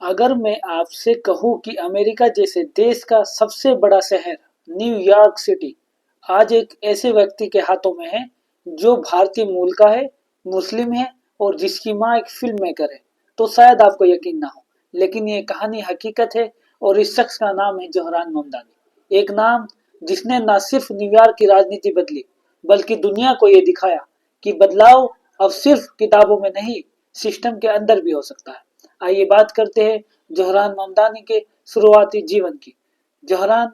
अगर मैं आपसे कहूं कि अमेरिका जैसे देश का सबसे बड़ा शहर न्यूयॉर्क सिटी आज एक ऐसे व्यक्ति के हाथों में है जो भारतीय मूल का है, मुस्लिम है और जिसकी मां एक फिल्म मेकर है, तो शायद आपको यकीन ना हो, लेकिन ये कहानी हकीकत है। और इस शख्स का नाम है जोहरान ममदानी, एक नाम जिसने न सिर्फ न्यूयॉर्क की राजनीति बदली, बल्कि दुनिया को ये दिखाया कि बदलाव अब सिर्फ किताबों में नहीं, सिस्टम के अंदर भी हो सकता है। आइए बात करते हैं जोहरान ममदानी के शुरुआती जीवन की। जोहरान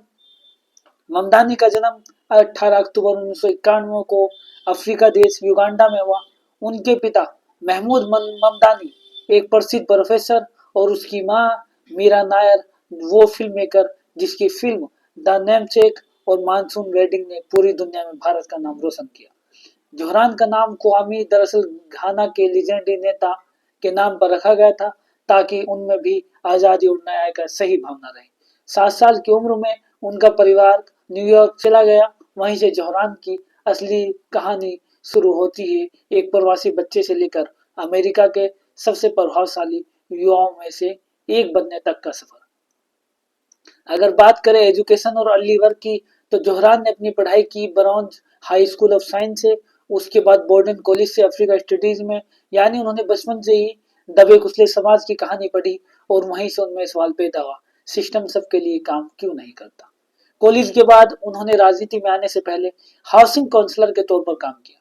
ममदानी का जन्म 18 अक्टूबर 1991 को अफ्रीका देश युगांडा में हुआ। उनके पिता महमूद ममदानी एक प्रसिद्ध प्रोफेसर और उसकी मां मीरा नायर वो फिल्म मेकर जिसकी फिल्म द नेमसेक और मानसून वेडिंग ने पूरी दुनिया में भारत का नाम रोशन किया। जोहरान का नाम क्वामी दरअसल घाना के लीजेंडरी नेता के नाम पर रखा गया था ताकि उनमें भी आजादी और न्याय का सही भावना रहे। 7 साल की उम्र में उनका परिवार न्यूयॉर्क चला गया। वहीं से जोहरान की असली कहानी शुरू होती है, एक प्रवासी बच्चे से लेकर अमेरिका के सबसे प्रभावशाली युवाओं में से एक बनने तक का सफर। अगर बात करें एजुकेशन और अर्ली वर्क की, तो जोहरान ने अपनी पढ़ाई की bronze high school of science से, उसके बाद बोर्डन कॉलेज से अफ्रीका स्टडीज में। यानी उन्होंने बचपन से ही दबे कुचले समाज की कहानी पढ़ी और वहीं से उनमें सवाल पैदा हुआ, सिस्टम सबके लिए काम क्यों नहीं करता। कॉलेज के बाद उन्होंने राजनीति में आने से पहले हाउसिंग काउंसलर के तौर पर काम किया,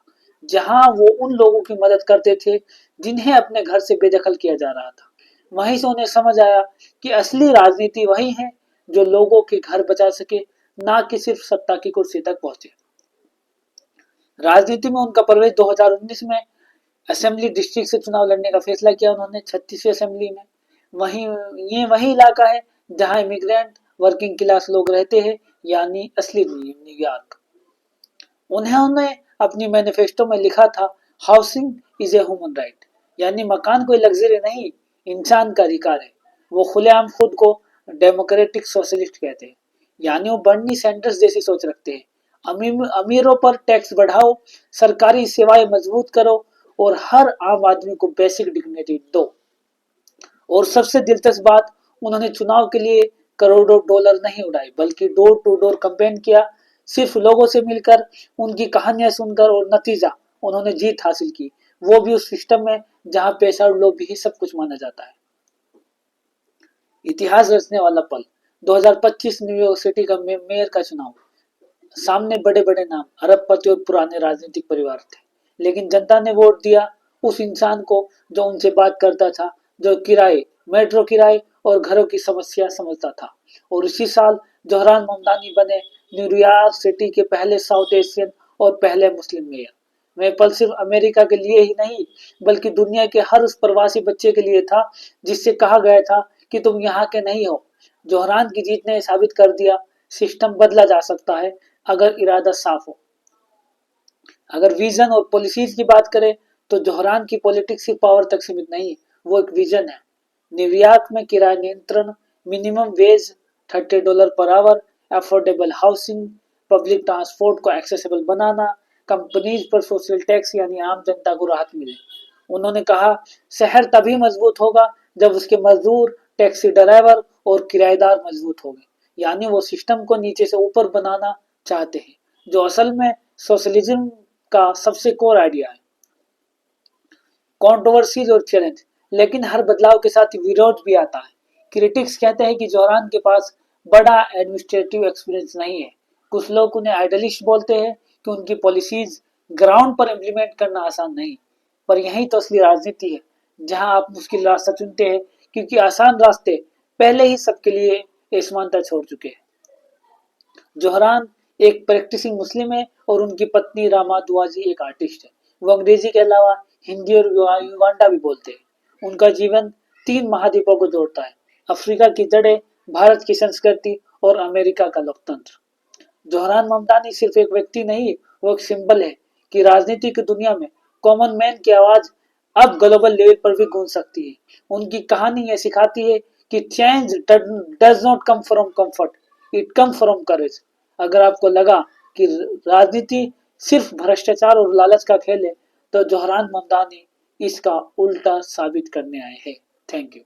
जहां वो उन लोगों की मदद करते थे जिन्हें अपने घर से बेदखल किया जा रहा था। वहीं से उन्हें समझ आया कि असली राजनीति वही है जो लोगों के घर बचा सके, ना कि सिर्फ सत्ता की कुर्सी तक पहुंचे। राजनीति में उनका प्रवेश 2019 में असेंबली डिस्ट्रिक्ट से चुनाव लड़ने का फैसला किया उन्होंने 36वीं असेंबली में। वहीं ये वही इलाका है जहां इमिग्रेंट वर्किंग क्लास लोग रहते हैं, यानी असली न्यूयॉर्क। उन्होंने अपनी मैनिफेस्टो में लिखा था, housing is a human right, यानी मकान कोई लग्जरी नहीं, इंसान का अधिकार है। वो खुलेआम खुद को डेमोक्रेटिक सोशलिस्ट कहते हैं, यानी वो बर्नी सैंडर्स जैसी सोच रखते हैं। अमीरों पर टैक्स बढ़ाओ, सरकारी सेवाएं मजबूत करो और हर आम आदमी को बेसिक डिग्निटी दो। और सबसे दिलचस्प बात, उन्होंने चुनाव के लिए करोड़ों डॉलर नहीं उड़ाए, बल्कि डोर टू डोर कैंपेन किया, सिर्फ लोगों से मिलकर, उनकी कहानियां सुनकर, और नतीजा उन्होंने जीत हासिल की, वो भी उस सिस्टम में जहां पैसा और लोभ ही सब कुछ माना जाता है। इतिहास रचने वाला पल 2025 न्यूयॉर्क सिटी का मेयर का चुनाव। सामने बड़े बड़े नाम, अरबपति और पुराने राजनीतिक परिवार थे, लेकिन जनता ने वोट दिया उस इंसान को जो उनसे बात करता था, जो किराए, मेट्रो किराए और घरों की समस्या समझता था। और इसी साल जोहरान ममदानी बने न्यूयॉर्क सिटी के पहले साउथ एशियन और पहले मुस्लिम मेयर। वह पल सिर्फ अमेरिका के लिए ही नहीं, बल्कि दुनिया के हर उस प्रवासी बच्चे के लिए था जिससे कहा गया था कि तुम यहाँ के नहीं हो। जोहरान की जीत ने साबित कर दिया, सिस्टम बदला जा सकता है अगर इरादा साफ हो। अगर विजन और पॉलिसीज की बात करें, तो जोहरान की पॉलिटिक्स सिर्फ पावर तक सीमित नहीं, वो एक विजन है। न्यूयॉर्क में किराया नियंत्रण, minimum wage $30 per hour, affordable housing, public transport को एक्सेसिबल बनाना, कंपनीज पर सोशल टैक्स यानी आम जनता को राहत मिले। उन्होंने कहा, शहर तभी मजबूत होगा जब उसके मजदूर, टैक्सी ड्राइवर और किराएदार मजबूत होंगे। यानी वो सिस्टम को नीचे से ऊपर बनाना चाहते हैं, जो असल में सोशलिज्म का सबसे कोर आइडिया है। कंट्रोवर्सीज और चैलेंज, लेकिन हर बदलाव के साथ विरोध भी आता है। क्रिटिक्स कहते हैं कि जोहरान के पास बड़ा एडमिनिस्ट्रेटिव एक्सपीरियंस नहीं है। कुछ लोग उन्हें आइडियलिस्ट बोलते हैं कि उनकी पॉलिसीज ग्राउंड पर इम्प्लीमेंट करना आसान नहीं। पर यही तो असली राजनीति है, जहां आप मुश्किल रास्ता चुनते हैं क्योंकि आसान रास्ते पहले ही सबके लिए समानता छोड़ चुके हैं। जोहरान एक प्रैक्टिसिंग मुस्लिम है और उनकी पत्नी रामा दुआजी एक आर्टिस्ट है। वो अंग्रेजी के अलावा हिंदी और युगांडा भी बोलते हैं। उनका जीवन 3 महाद्वीपों को जोड़ता है, अफ्रीका की जड़ें, भारत की संस्कृति और अमेरिका का लोकतंत्र। जोहरान ममदानी सिर्फ एक व्यक्ति नहीं, वो एक सिंबल है कि राजनीति की दुनिया में कॉमन मैन की आवाज अब ग्लोबल लेवल पर भी गूंज सकती है। उनकी कहानी ये सिखाती है कि change does not come from comfort, it come from courage. अगर आपको लगा कि राजनीति सिर्फ भ्रष्टाचार और लालच का खेल है, तो जोहरान ममदानी इसका उल्टा साबित करने आए हैं। Thank you.